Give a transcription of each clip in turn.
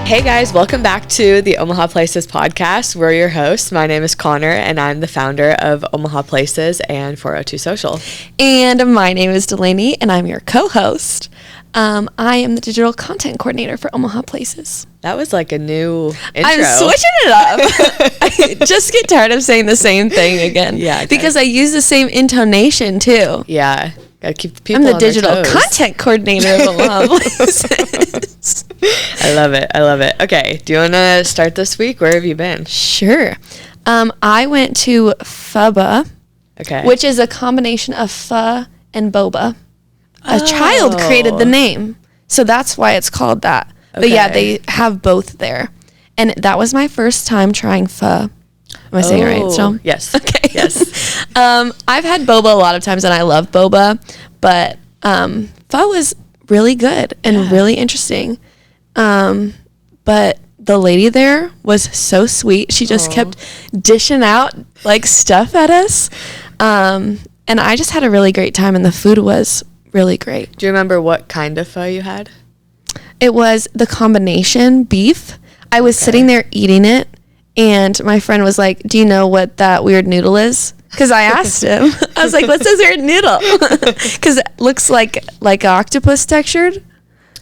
Hey guys, welcome back to the Omaha Places podcast. We're your hosts. My name is Connor, and I'm the founder of Omaha Places and 402 Social. And my name is Delaney, and I'm your co-host. I am the digital content coordinator for Omaha Places. That was like a new intro. I'm switching it up. I just get tired of saying the same thing again. Yeah. Because I use the same intonation, too. Yeah. Gotta keep the people I'm the on their digital toes. content coordinator of Omaha Places. I love it. I love it. Okay. Do you want to start this week? Where have you been? Sure. I went to Phoba, Okay. which is a combination of pho and boba. A child created the name, so that's why it's called that. But yeah, they have both there. And that was my first time trying pho. Am I saying it right still? Yes. Okay. Yes. I've had boba a lot of times, and I love boba, but pho was really good and really interesting. But the lady there was so sweet. She just kept dishing out like stuff at us. And I just had a really great time, and the food was really great. Do you remember what kind of pho you had? It was the combination beef. I was sitting there eating it, and my friend was like, "Do you know what that weird noodle is?" Because I asked him. I was like, "What's this weird noodle?" Because it looks like octopus textured.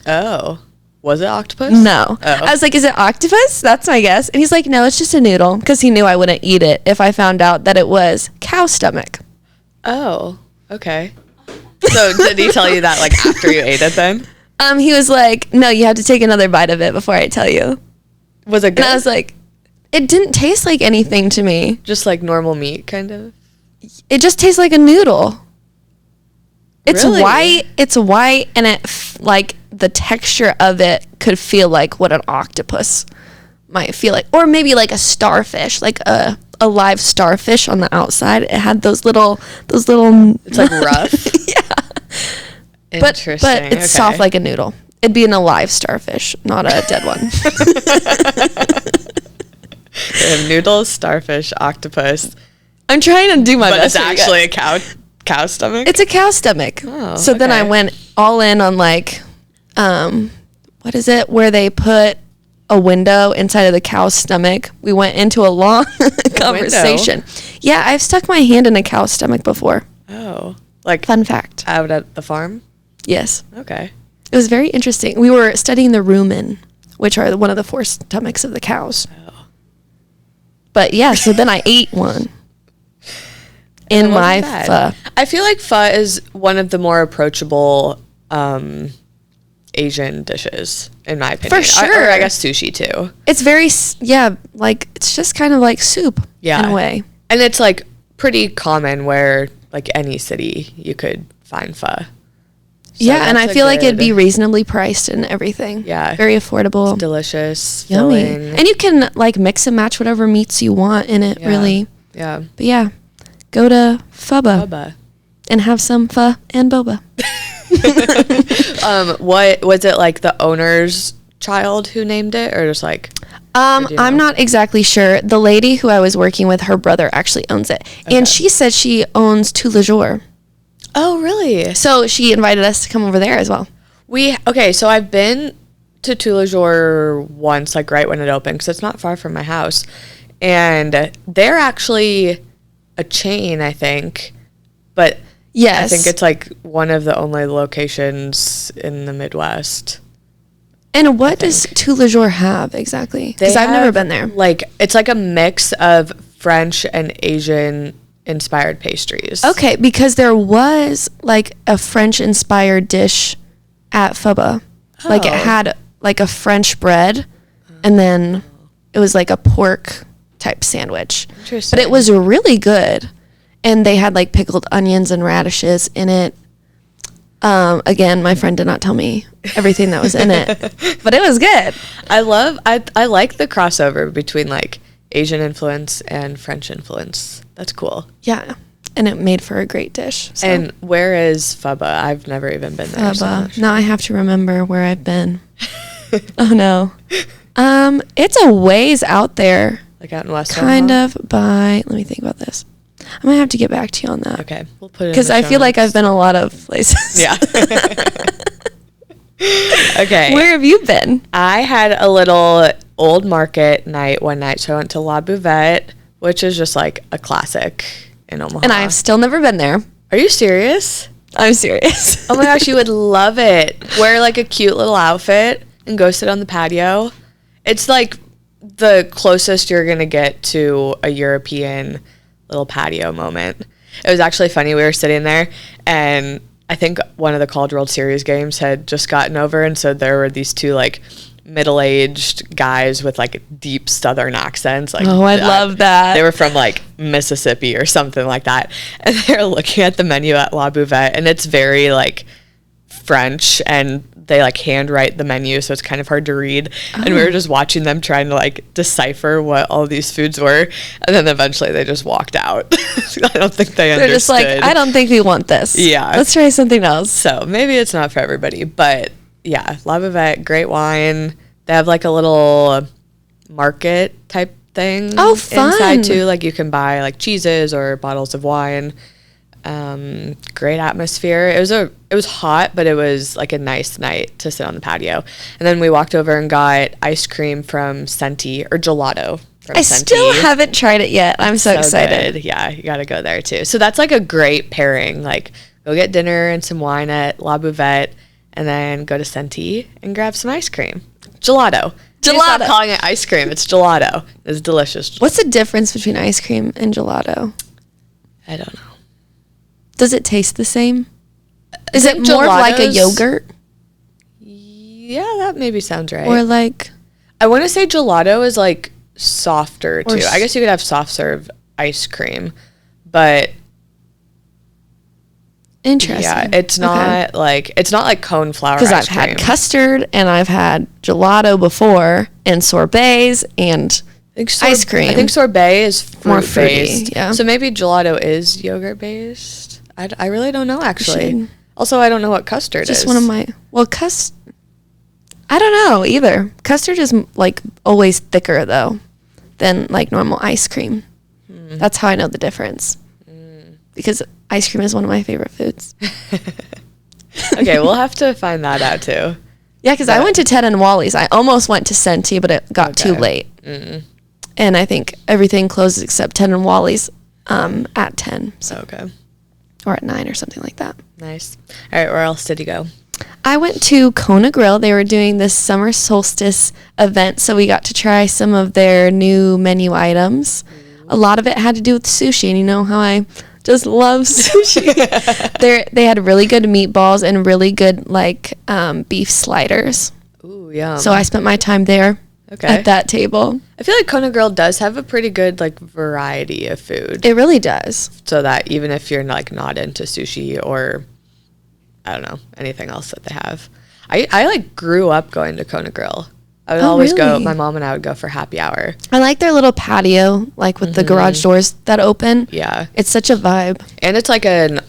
Oh. Was it octopus? No. Oh. I was like, "Is it octopus?" That's my guess. And he's like, "No, it's just a noodle," because he knew I wouldn't eat it if I found out that it was cow stomach. Oh. Okay. So did he tell you that like after you ate it then? He was like, "No, you have to take another bite of it before I tell you." Was it good? And I was like, it didn't taste like anything to me. Just like normal meat, kind of? It just tastes like a noodle. It's Really? white, and like the texture of it could feel like what an octopus might feel like, or maybe like a starfish, like a live starfish on the outside. It had those little. It's like rough. Yeah. Interesting. But it's soft like a noodle. It'd be an alive starfish, not a dead one. They have noodles, starfish, octopus. I'm trying to do my But best. it's actually a cow stomach? It's a cow stomach. Oh, so then I went all in on like, what is it? Where they put a window inside of the cow's stomach. We went into a long conversation. Yeah, I've stuck my hand in a cow's stomach before. Oh. Like Fun fact. out at the farm? Yes. Okay. It was very interesting. We were studying the rumen, which are one of the four stomachs of the cows. Oh. But yeah, so then I ate one. In my pho. I feel like pho is one of the more approachable Asian dishes, in my opinion. For sure. Or I guess sushi, too. It's very, like, it's just kind of like soup in a way. And it's, like, pretty common where, like, any city you could find pho. So yeah, and I feel like it'd be reasonably priced and everything. Yeah. Very affordable. It's delicious. Yummy. Filling. And you can, like, mix and match whatever meats you want in it, really. Yeah. But yeah, go to Phoba Boba. and have some pho and boba. What was it, like the owner's child who named it, or just like? I'm not exactly sure. The lady who I was working with, her brother actually owns it, and she said she owns Tout Le Jour. Oh, really? So she invited us to come over there as well. So I've been to Tout Le Jour once, like right when it opened, because it's not far from my house, and they're actually a chain, I think, but yes, I think it's like one of the only locations in the Midwest. And what does Tout Le Jour have exactly? Because I've never been there. Like, it's like a mix of French and Asian inspired pastries. Okay, because there was like a French inspired dish at Phoba. Like it had like a French bread, and then it was like a pork type sandwich. Interesting. But it was really good. And they had like pickled onions and radishes in it. Again, my friend did not tell me everything that was in it, but it was good. I like the crossover between like Asian influence and French influence. That's cool. Yeah. And it made for a great dish. So. And where is Phoba? I've never even been there. Phoba. So now I have to remember where I've been. Oh no. It's a ways out there. Like out in West Kind Omaha? of by, let me think about this. I might have to get back to you on that. Okay. We'll put it in because the I show feel like notes. I've been a lot of places. Yeah. Okay. Where have you been? I had a little old market night one night. So I went to La Buvette, which is just like a classic in Omaha. And I've still never been there. Are you serious? I'm serious. Oh my gosh, you would love it. Wear like a cute little outfit and go sit on the patio. It's like the closest you're going to get to a European little patio moment. It was actually funny. We were sitting there and I think one of the College World Series games had just gotten over. And so there were these two like middle-aged guys with like deep Southern accents. Like, oh, I love that. They were from like Mississippi or something like that. And they're looking at the menu at La Buvette and it's very like French and they like handwrite the menu, so it's kind of hard to read. Oh. And we were just watching them trying to like decipher what all these foods were, and then eventually they just walked out. I don't think they understood. They're just like, I don't think we want this. Yeah, let's try something else. So maybe it's not for everybody, but yeah, La Buvette, great wine. They have like a little market type thing. Oh, fun. Inside too, like you can buy like cheeses or bottles of wine. Great atmosphere. It was hot, but it was like a nice night to sit on the patio. And then we walked over and got ice cream from Centi, or gelato from Centi. Still haven't tried it yet. I'm so excited. Good. Yeah, you got to go there too. So that's like a great pairing. Like go get dinner and some wine at La Buvette and then go to Centi and grab some ice cream. Gelato. Stop calling it ice cream. It's gelato. It's delicious. What's the difference between ice cream and gelato? I don't know. Does it taste the same? Is it more of like a yogurt? Yeah, that maybe sounds right. Or like... I want to say gelato is like softer too. I guess you could have soft serve ice cream, but... Interesting. Yeah, it's not like cone flour ice cream. Because I've had custard and I've had gelato before and sorbets and... ice cream. I think sorbet is more fruity. Yeah. So maybe gelato is yogurt based. I really don't know actually. Also, I don't know what custard is. Just one of my I don't know either. Custard is like always thicker though than like normal ice cream. That's how I know the difference. Because ice cream is one of my favorite foods. Okay, we'll have to find that out too. Yeah, because I went to Ted and Wally's. I almost went to Centi, but it got too late. And I think everything closes except Ted and Wally's at 10. So. Okay. Or at 9 or something like that. Nice. All right, where else did you go? I went to Kona Grill. They were doing this summer solstice event, so we got to try some of their new menu items. A lot of it had to do with sushi, and you know how I just love sushi. They had really good meatballs and really good like beef sliders. Ooh, yum. So I spent my time there at that table. I feel like Kona Grill does have a pretty good like variety of food. It really does. So that even if you're like not into sushi or I don't know, anything else that they have. I like grew up going to Kona Grill. I would always go, my mom and I would go for happy hour. I like their little patio, like with the garage doors that open. Yeah. It's such a vibe. And it's like an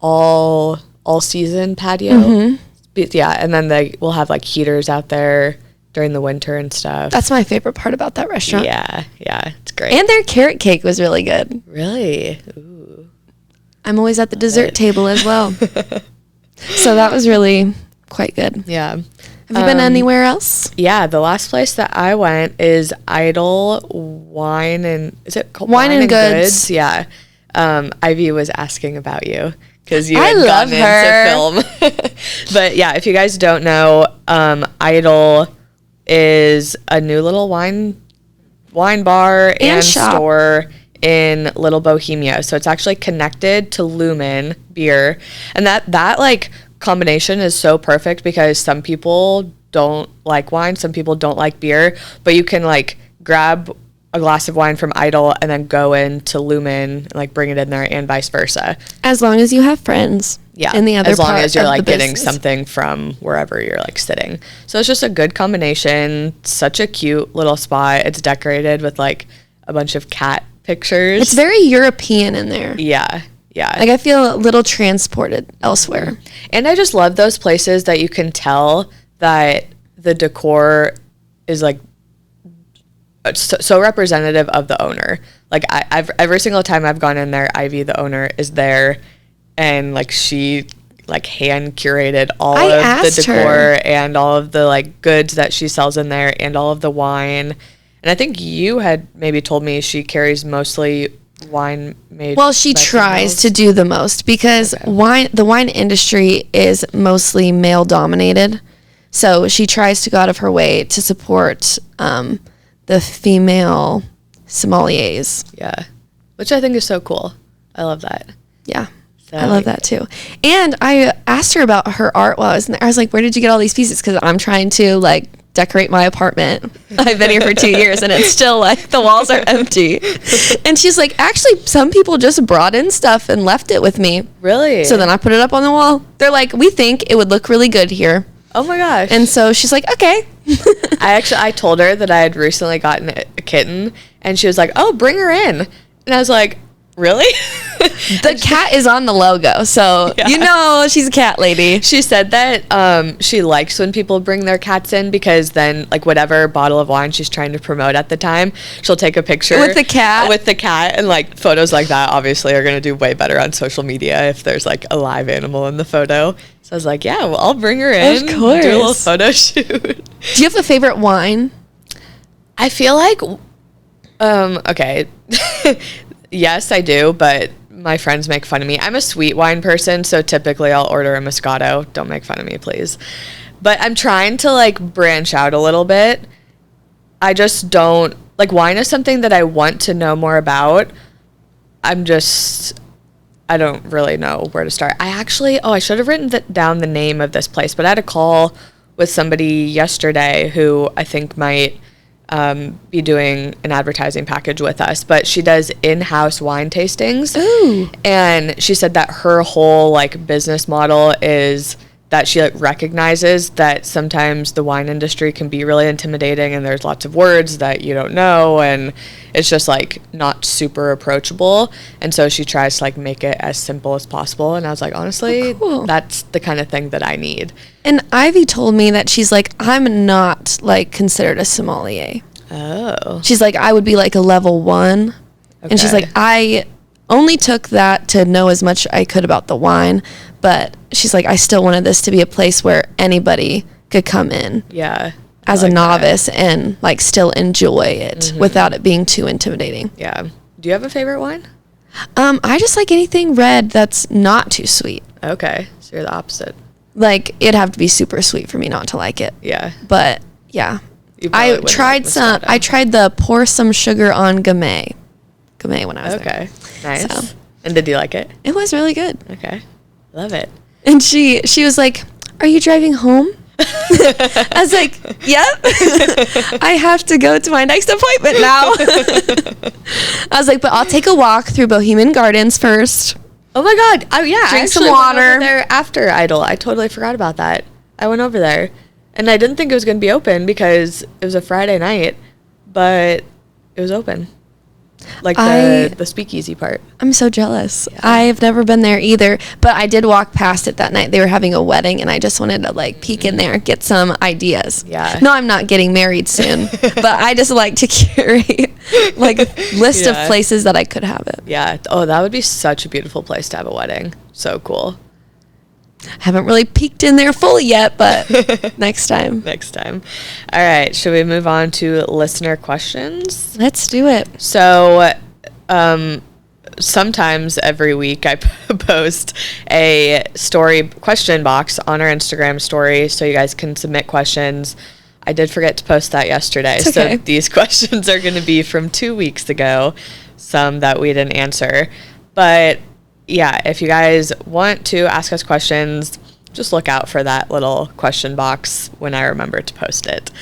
all season patio. Yeah, and then they will have like heaters out there during the winter and stuff. That's my favorite part about that restaurant. Yeah, it's great. And their carrot cake was really good. Really? Ooh. I'm always at the dessert table as well. So that was really quite good. Yeah. Have you been anywhere else? Yeah, the last place that I went is iDLE Wine and... Is it called Wine and Goods? Yeah. Ivy was asking about you because you I had love gotten her. into film. But yeah, if you guys don't know, iDLE is a new little wine bar and store in Little Bohemia. So it's actually connected to Lumen Beer. And that like combination is so perfect because some people don't like wine, some people don't like beer, but you can like grab a glass of wine from iDLE and then go into Lumen and like bring it in there and vice versa. As long as you have friends. Yeah. In the other as long part as you're of like the getting business. something from wherever you're like sitting. So it's just a good combination. Such a cute little spot. It's decorated with like a bunch of cat pictures. It's very European in there. Yeah. Like I feel a little transported elsewhere. And I just love those places that you can tell that the decor is like so representative of the owner. Like I've every single time I've gone in there, Ivy, the owner, is there, and like she like hand curated all I of the asked decor her. and all of the like goods that she sells in there and all of the wine. And I think you had maybe told me she carries mostly wine made. Well, she tries to do the most because the wine industry is mostly male dominated. So she tries to go out of her way to support the female sommeliers. Yeah. Which I think is so cool. I love that. Yeah. I love that too. And I asked her about her art while I was in there. I was like, where did you get all these pieces? Because I'm trying to like decorate my apartment. I've been here for 2 years and it's still like the walls are empty. And she's like, actually, some people just brought in stuff and left it with me. Really? So then I put it up on the wall. They're like, we think it would look really good here. Oh my gosh. And so she's like, okay. I told her that I had recently gotten a kitten and she was like, oh, bring her in. And I was like, really? The cat is on the logo, so you know she's a cat lady. She said that she likes when people bring their cats in because then, like, whatever bottle of wine she's trying to promote at the time, she'll take a picture with the cat. And like photos like that obviously are going to do way better on social media if there's like a live animal in the photo. So I was like, yeah, well, I'll bring her in. Of course. Do a little photo shoot. Do you have a favorite wine? I feel like, okay. Yes, I do, but my friends make fun of me. I'm a sweet wine person, so typically I'll order a Moscato. Don't make fun of me, please. But I'm trying to, like, branch out a little bit. I just don't, like, wine is something that I want to know more about. I don't really know where to start. I should have written down the name of this place, but I had a call with somebody yesterday who I think might be doing an advertising package with us, but she does in-house wine tastings. Ooh. And she said that her whole like business model is that she like recognizes that sometimes the wine industry can be really intimidating and there's lots of words that you don't know and it's just like not super approachable, and so she tries to like make it as simple as possible. And I was like, honestly, cool. That's the kind of thing that I need. And Ivy told me that she's like, I'm not like considered a sommelier. Oh. She's like, I would be like a level 1. Okay. And she's like, I only took that to know as much I could about the wine, but she's like, I still wanted this to be a place where anybody could come in. Yeah. As a novice and like still enjoy it without it being too intimidating. Yeah. Do you have a favorite wine? I just like anything red that's not too sweet. Okay. So you're the opposite. Like it'd have to be super sweet for me not to like it. Yeah. But yeah. I tried the pour some sugar on Gamay when I was there. Okay. Nice. So, and did you like it? it was really good. Okay. Love it. And she was like, are you driving home? I was like, yep. I have to go to my next appointment now. I was like, but I'll take a walk through Bohemian Gardens first. Oh my God. Oh yeah. Drink I some actually water. went over there after iDLE. I totally forgot about that. I went over there and I didn't think it was going to be open because it was a Friday night, but it was open. Like the speakeasy part. I'm so jealous. Yeah. I've never been there either, but I did walk past it that night. They were having a wedding and I just wanted to like peek in there, get some ideas. Yeah. No, I'm not getting married soon, but I just like to curate like a list of places that I could have it. Yeah. Oh, that would be such a beautiful place to have a wedding. So cool. Haven't really peeked in there fully yet, but next time. Next time. All right. Should we move on to listener questions? Let's do it. So, sometimes every week I post a story question box on our Instagram story so you guys can submit questions. I did forget to post that yesterday. It's okay. So these questions are going to be from 2 weeks ago, some that we didn't answer. But yeah, if you guys want to ask us questions, just look out for that little question box when I remember to post it.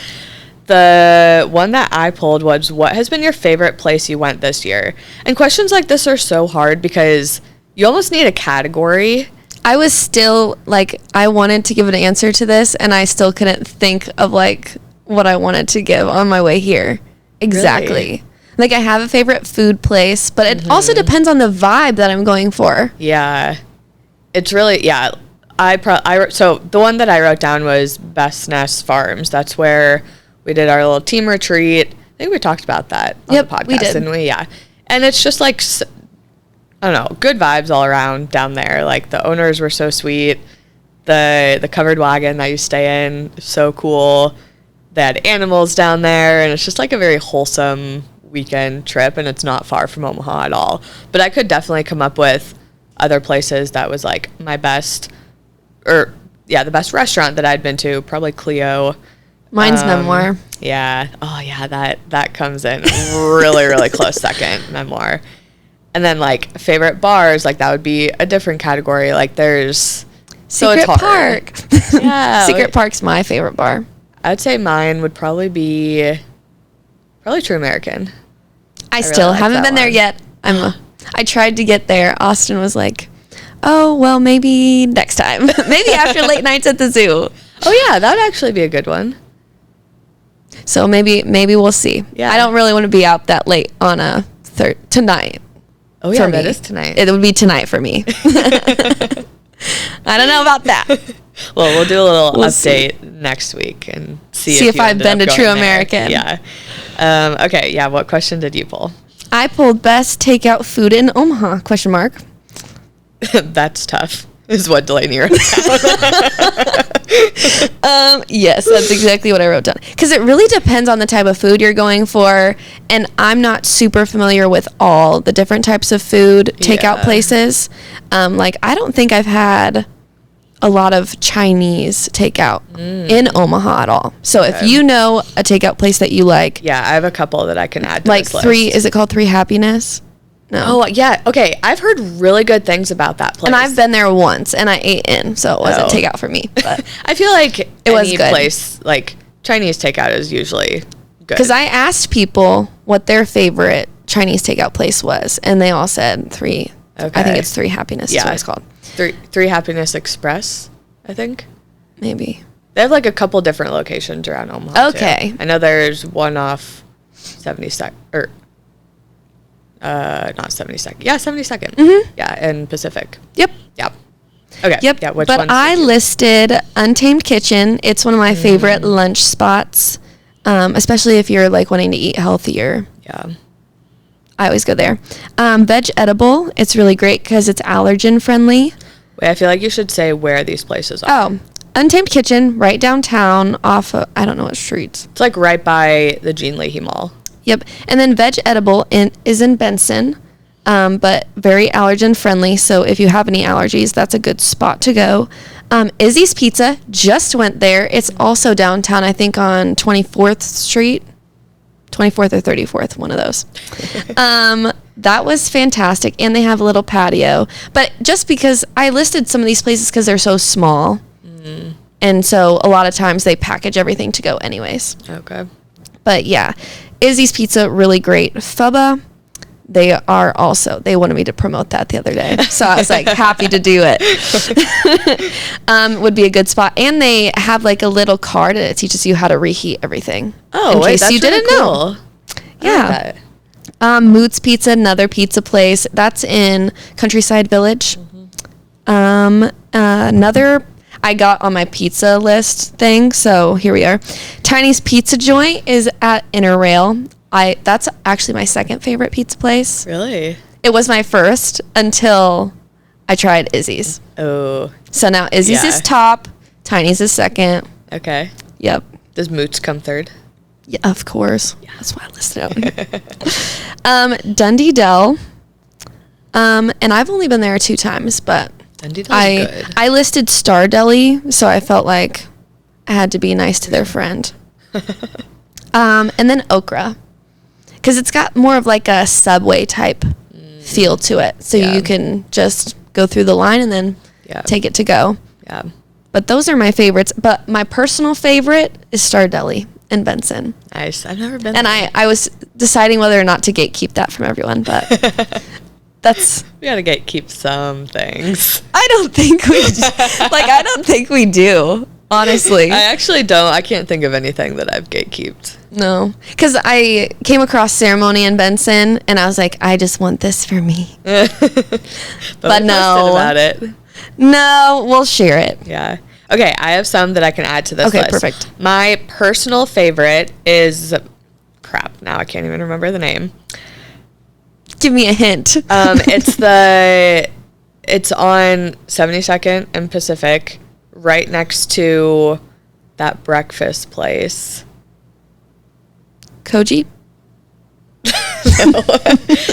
The one that I pulled was, what has been your favorite place you went this year? And questions like this are so hard because you almost need a category. I was still like, I wanted to give an answer to this and I still couldn't think of like what I wanted to give on my way here. Exactly. Really? Like I have a favorite food place, but it also depends on the vibe that I'm going for. Yeah. It's really, yeah. So the one that I wrote down was Best Nest Farms. That's where we did our little team retreat. I think we talked about that on the podcast. We did. Didn't we? Yeah. And it's just like, I don't know, good vibes all around down there. Like the owners were so sweet. The covered wagon that you stay in, so cool. They had animals down there, and it's just like a very wholesome weekend trip, and it's not far from Omaha at all. But I could definitely come up with other places that was like my best, or yeah, the best restaurant that I'd been to, probably Cleo. Mine's Memoir. Yeah. Oh yeah, that comes in really, really close second, Memoir. And then like favorite bars, like that would be a different category. Like there's Secret Park. Yeah. Secret Park's my favorite bar. I'd say mine would probably be True American. I really still like haven't that been there one. yet. I tried to get there. Austin was like, "Oh, well, maybe next time. Maybe after late nights at the zoo." Oh yeah, that would actually be a good one. So maybe we'll see. Yeah. I don't really want to be out that late on a tonight. Oh yeah, for that me. is tonight. It would be tonight for me. I don't know about that. Well, we'll do a little We'll update next week and see See if you I've ended been up to going True there. American. Yeah. Okay. Yeah. What question did you pull? I pulled best takeout food in Omaha? ? That's tough. Is what Delaney wrote down. Yes, that's exactly what I wrote down. Because it really depends on the type of food you're going for, and I'm not super familiar with all the different types of food takeout Yeah. places. Like I don't think I've had a lot of Chinese takeout in Omaha at all. So if Okay. you know a takeout place that you like, Yeah, I have a couple that I can add to like this three, list. is it called Three Happiness? No. Oh yeah. Okay. I've heard really good things about that place. And I've been there once, and I ate in, so it wasn't Oh. takeout for me. But I feel like It was any good. place like Chinese takeout is usually good. because I asked people what their favorite Chinese takeout place was, and they all said three. I think Okay. it's Three Happiness. Is what it's called. Three Happiness Express, I think. Maybe. They have like a couple different locations around Omaha. too. Okay. I know there's one off 72nd or not 72nd. Yeah, 72nd. Mm-hmm. Yeah, in Pacific. Yep. Yeah. Okay. Yep. Yeah, which but ones I did you- listed Untamed Kitchen. It's one of my favorite lunch spots, especially if you're like wanting to eat healthier. Yeah. I always go there. Veg.Edible. It's really great because it's allergen friendly. Wait, I feel like you should say where these places are. Oh, Untamed Kitchen, right downtown off of, I don't know what streets. It's like right by the Jean Leahy Mall. Yep. And then Veg.Edible is in Benson, but very allergen friendly. So if you have any allergies, that's a good spot to go. Izzy's Pizza, just went there. It's also downtown, I think on 24th Street. 24th or 34th, one of those. That was fantastic. And they have a little patio. But just because I listed some of these places because they're so small. And so a lot of times they package everything to go anyways. Okay. But yeah, Izzy's Pizza, really great. Phoba, they wanted me to promote that the other day. So I was like happy to do it. Would be a good spot. And they have like a little card that teaches you how to reheat everything. Oh, in wait, case that's you really didn't know. cool. I Yeah. like that. Moots Pizza, another pizza place. That's in Countryside Village. Another I got on my pizza list thing, so here we are. Tiny's Pizza Joint is at Interrail. That's actually my second favorite pizza place. Really? It was my first until I tried Izzy's. Oh, So now Izzy's Yeah. is top, Tiny's is second. okay. Yep. Does Moots come third? Yeah, of course. Yeah, that's why I listed it. Dundee Dell. And I've only been there 2 times, but Dundee Dell's good. I listed Star Deli, so I felt like I had to be nice to their friend. And then Okra, because it's got more of like a Subway type feel to it, so Yeah. you can just go through the line and then Yeah. take it to go. Yeah. But those are my favorites. But my personal favorite is Star Deli in Benson. Nice. I've never been And there. I was deciding whether or not to gatekeep that from everyone, but that's, We gotta keep some things. I don't think we do, honestly. I actually don't. I can't think of anything that I've gatekeeped. No, because I came across Ceremony in Benson, and I was like, I just want this for me. But But we no. posted about it. No, we'll share it. Yeah. Okay, I have some that I can add to this Okay, list. perfect. My personal favorite is crap. Now I can't even remember the name. Give me a hint. It's on 72nd and Pacific. right next to that breakfast place. Koji? No.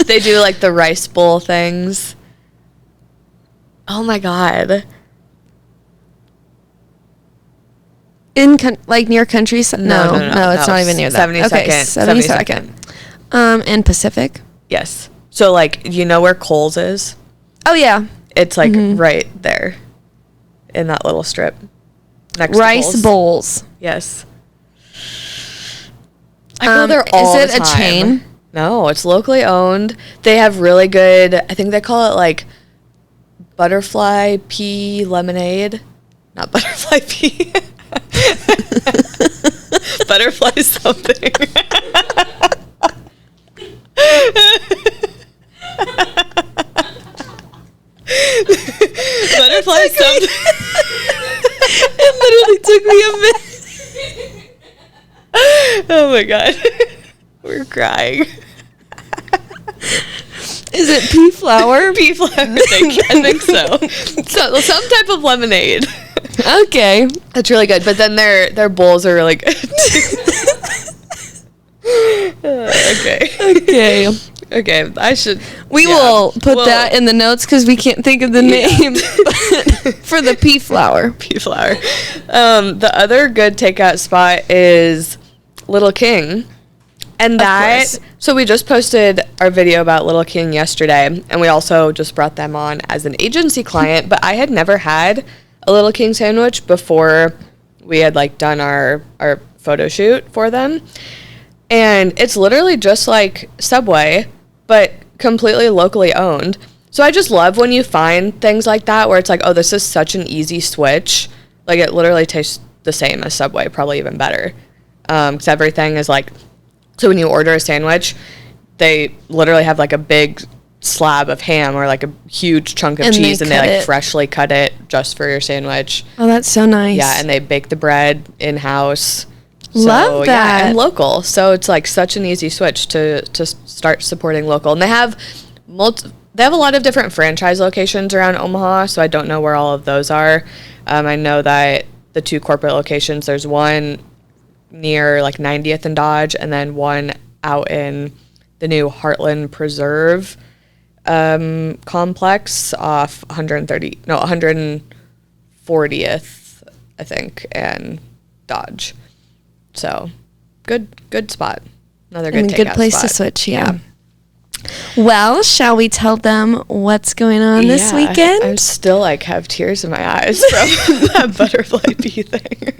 They do like the rice bowl things. Oh my God. Like near countryside? No, it's not even near that. 72nd. Okay, 72nd. And Pacific? Yes. So like, you know where Kohl's is? Oh yeah. It's like right there in that little strip. Next Rice to Kohl's. bowls. Yes. I go there all the time. Is it a chain? No, it's locally owned. They have really good, I think they call it like butterfly pea lemonade. Not butterfly pea. Butterfly something. Butterfly something. It literally took me a minute. Oh my God. We're crying. Is it pea flour? Pea flour, I think so. So some type of lemonade. Okay. That's really good. But then their bowls are really good. Okay. Okay. We will put that in the notes because we can't think of the name for the pea flour. Pea flour. The other good takeout spot is Little King. And so we just posted our video about Little King yesterday, and we also just brought them on as an agency client, but I had never had a Little King sandwich before we had like done our photo shoot for them. And it's literally just like Subway, but completely locally owned. So I just love when you find things like that where it's like, oh, this is such an easy switch. Like it literally tastes the same as Subway, probably even better. Because everything is like, so when you order a sandwich, they literally have like a big slab of ham or like a huge chunk of cheese and they like freshly cut it just for your sandwich. Oh, that's so nice. Yeah, and they bake the bread in-house. Love that. Yeah, and local. So it's like such an easy switch to start supporting local. And they have a lot of different franchise locations around Omaha, so I don't know where all of those are. I know that the 2 corporate locations, there's one near like 90th and Dodge, and then one out in the new Heartland Preserve complex off 140th, I think, and Dodge. So good spot. Another good place spot to switch. Yeah. Well, shall we tell them what's going on this weekend? I still like have tears in my eyes from that butterfly pea thing.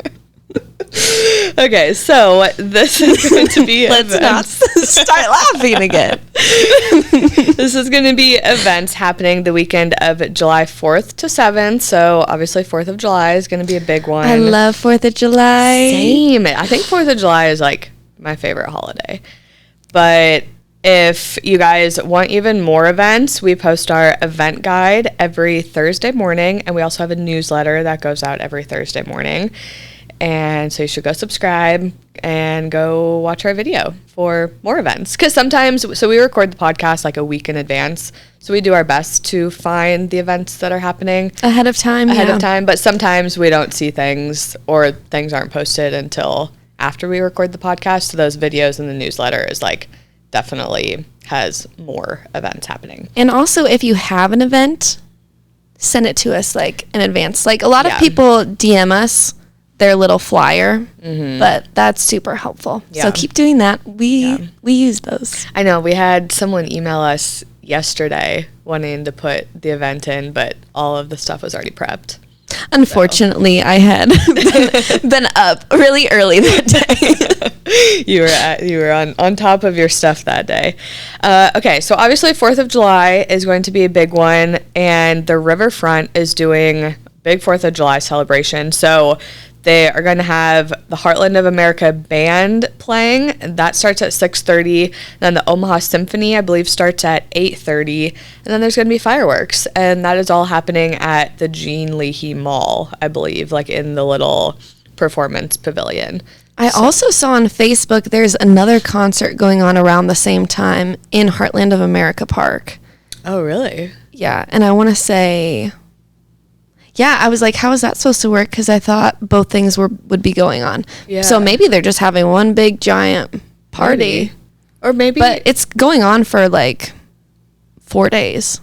Okay, so this is going to be Let's not start laughing again. This is going to be events happening the weekend of July 4th to 7th. So obviously 4th of July is going to be a big one. I love 4th of July. Same. I think 4th of July is like my favorite holiday. But if you guys want even more events, we post our event guide every Thursday morning, and we also have a newsletter that goes out every Thursday morning. And so you should go subscribe and go watch our video for more events. Because sometimes, so we record the podcast like a week in advance. So we do our best to find the events that are happening ahead of time. But sometimes we don't see things or things aren't posted until after we record the podcast. So those videos in the newsletter is like definitely has more events happening. And also if you have an event, send it to us like in advance. Like a lot of people DM us their little flyer, but that's super helpful. Yeah. So keep doing that. We use those. I know we had someone email us yesterday wanting to put the event in, but all of the stuff was already prepped. Unfortunately, I had been up really early that day. You were on top of your stuff that day. Okay, so obviously 4th of July is going to be a big one, and the Riverfront is doing big 4th of July celebration. So they are going to have the Heartland of America band playing, and that starts at 6:30. Then the Omaha Symphony, I believe, starts at 8:30. And then there's going to be fireworks, and that is all happening at the Jean Leahy Mall, I believe, like in the little performance pavilion. I also saw on Facebook there's another concert going on around the same time in Heartland of America Park. Oh, really? Yeah, and I want to say... Yeah, I was like, how is that supposed to work? Because I thought both things would be going on. Yeah. So maybe they're just having one big giant party. Maybe. Or maybe. But it's going on for like 4 days.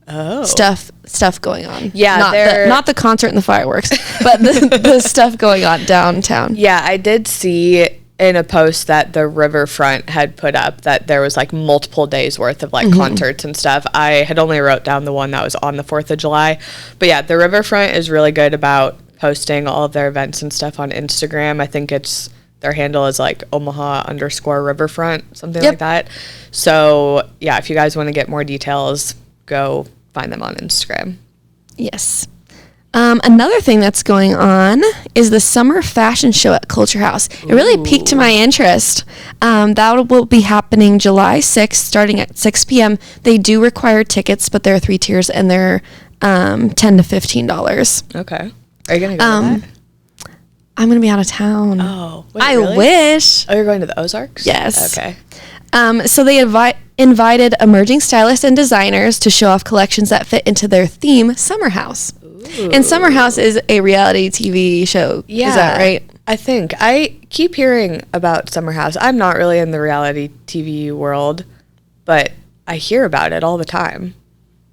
Oh. Stuff going on. Yeah. Not the concert and the fireworks, but the stuff going on downtown. Yeah, I did see in a post that the Riverfront had put up that there was like multiple days worth of like concerts and stuff. I had only wrote down the one that was on the 4th of July. But yeah, the Riverfront is really good about posting all of their events and stuff on Instagram. I think their handle is like Omaha_Riverfront, something like that. So yeah, if you guys want to get more details, go find them on Instagram. Yes. Another thing that's going on is the summer fashion show at Culture House. It really piqued my interest. That will be happening July 6th, starting at 6 p.m. They do require tickets, but there are 3 tiers, and they're $10 to $15. Okay. Are you going to go to that? I'm going to be out of town. Oh, wait, I really? wish. Oh, you're going to the Ozarks? Yes. Okay. So they invited emerging stylists and designers to show off collections that fit into their theme, Summer House. Ooh. And Summer House is a reality TV show. Yeah. Is that right? I think. I keep hearing about Summer House. I'm not really in the reality TV world, but I hear about it all the time.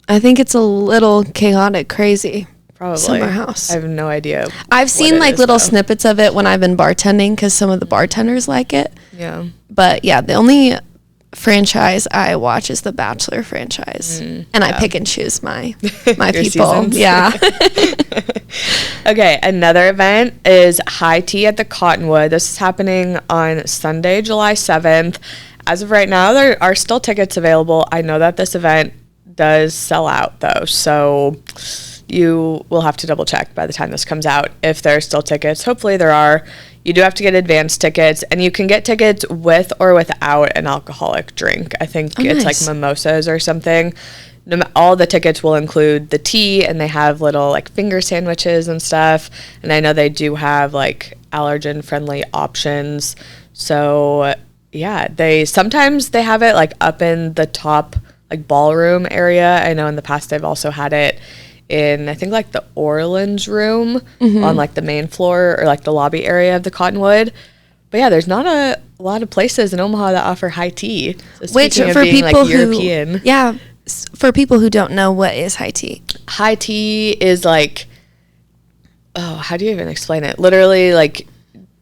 I think it's a little chaotic, crazy. Probably. Summer House. I have no idea. I've seen like little snippets of it when I've been bartending because some of the bartenders like it. Yeah. But yeah, the only franchise I watch is the Bachelor franchise, and I pick and choose my people. Seasons. Yeah. Okay, another event is High Tea at the Cottonwood. This is happening on Sunday, July 7th. As of right now, there are still tickets available. I know that this event does sell out though, so you will have to double check by the time this comes out if there are still tickets. Hopefully there are. You do have to get advance tickets, and you can get tickets with or without an alcoholic drink. I think it's nice. like mimosas or something. All the tickets will include the tea, and they have little like finger sandwiches and stuff. And I know they do have like allergen-friendly options. So yeah, sometimes they have it like up in the top like ballroom area. I know in the past they've also had it in, I think, like the Orleans room on like the main floor or like the lobby area of the Cottonwood. But yeah, there's not a lot of places in Omaha that offer high tea. So which for being, people like, European, for people who don't know, what is high tea? High tea is like, oh, how do you even explain it? Literally, like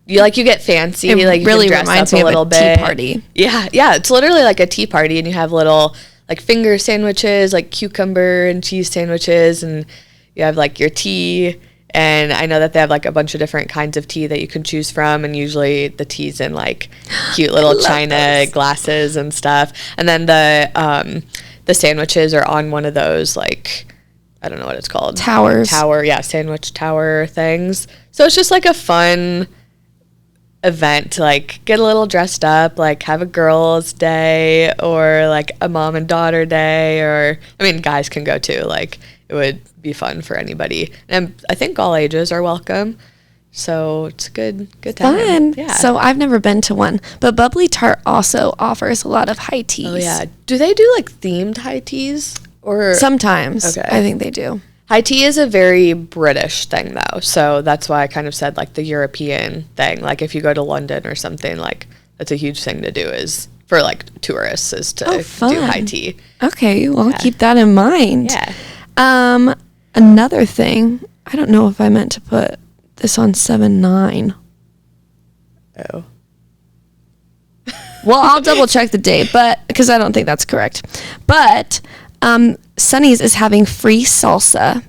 you get fancy. It like you really can dress reminds up me a little of a bit. tea party. Yeah, it's literally like a tea party, and you have little like finger sandwiches, like cucumber and cheese sandwiches, and you have like your tea. And I know that they have like a bunch of different kinds of tea that you can choose from, and usually the tea's in like cute little china glasses and stuff. And then the sandwiches are on one of those, like, I don't know what it's called. Sandwich tower things. So it's just like a fun event to like get a little dressed up, like have a girls' day or like a mom and daughter day, or I mean guys can go too. Like it would be fun for anybody, and I think all ages are welcome. So it's a good time. Fun. Yeah. So I've never been to one, but Bubbly Tart also offers a lot of high teas. Oh yeah. Do they do like themed high teas or sometimes? Okay. I think they do. High tea is a very British thing, though, so that's why I kind of said, like, the European thing. Like, if you go to London or something, like, that's a huge thing to do is, for, like, tourists, is to do high tea. Okay, well, I'll keep that in mind. Yeah. Another thing, I don't know if I meant to put this on 7/9. Oh. Well, I'll double check the date, but because I don't think that's correct. But Sonny's is having free salsa.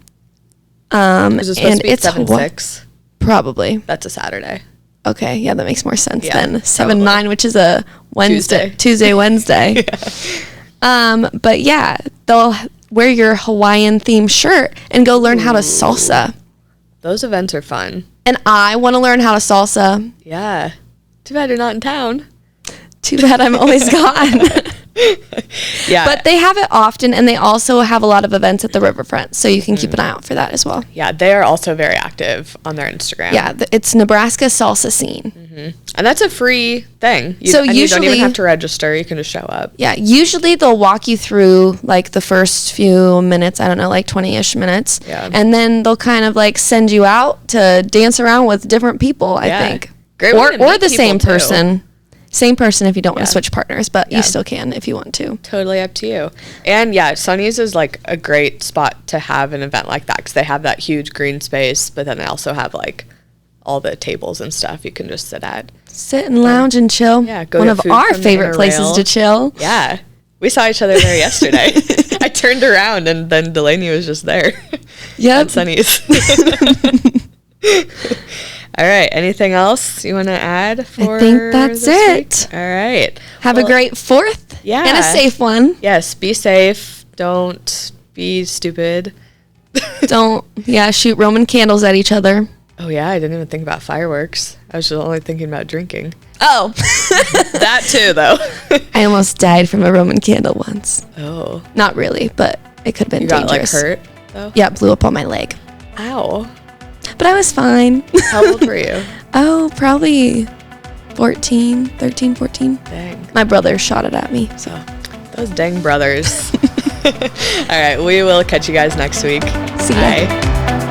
Is it supposed to be 7/6? Probably. That's a Saturday. Okay, yeah, that makes more sense Yeah, than 7/9, which is a Tuesday, Wednesday. But yeah, they'll wear your Hawaiian themed shirt and go learn how to salsa. Those events are fun. And I want to learn how to salsa. Yeah. Too bad you're not in town. Too bad I'm always gone. Yeah. But they have it often, and they also have a lot of events at the riverfront, so you can keep an eye out for that as well. Yeah, they are also very active on their Instagram. Yeah, it's Nebraska Salsa Scene. And that's a free thing. So you don't even usually- have to register. You can just show up. Yeah, usually they'll walk you through like the first few minutes, I don't know, like 20-ish minutes. Yeah. And then they'll kind of like send you out to dance around with different people, I think. Great way Or to meet the same people, too. person. Same person if you don't want Yeah. to switch partners, but Yeah. you still can if you want to. Totally up to you. And yeah, Sonny's is like a great spot to have an event like that because they have that huge green space, but then they also have like all the tables and stuff you can just sit at. Sit and lounge and chill. Yeah, go One get of food our from the favorite inner places rail. to chill. Yeah. We saw each other there yesterday. I turned around and then Delaney was just there. Yep. At Sonny's. All right. Anything else you want to add for think that's this it. week? All right. Have a great 4th. Yeah. And a safe one. Yes. Be safe. Don't be stupid. Don't, shoot Roman candles at each other. Oh, yeah. I didn't even think about fireworks. I was just only thinking about drinking. Oh. That too, though. I almost died from a Roman candle once. Oh. Not really, but it could have been You got dangerous. like hurt, though? Yeah, it blew up on my leg. Ow. But I was fine. How old were you? Oh, probably 13, 14. Dang. My brother shot it at me, so. Those dang brothers. All right. We will catch you guys next week. See ya. Bye.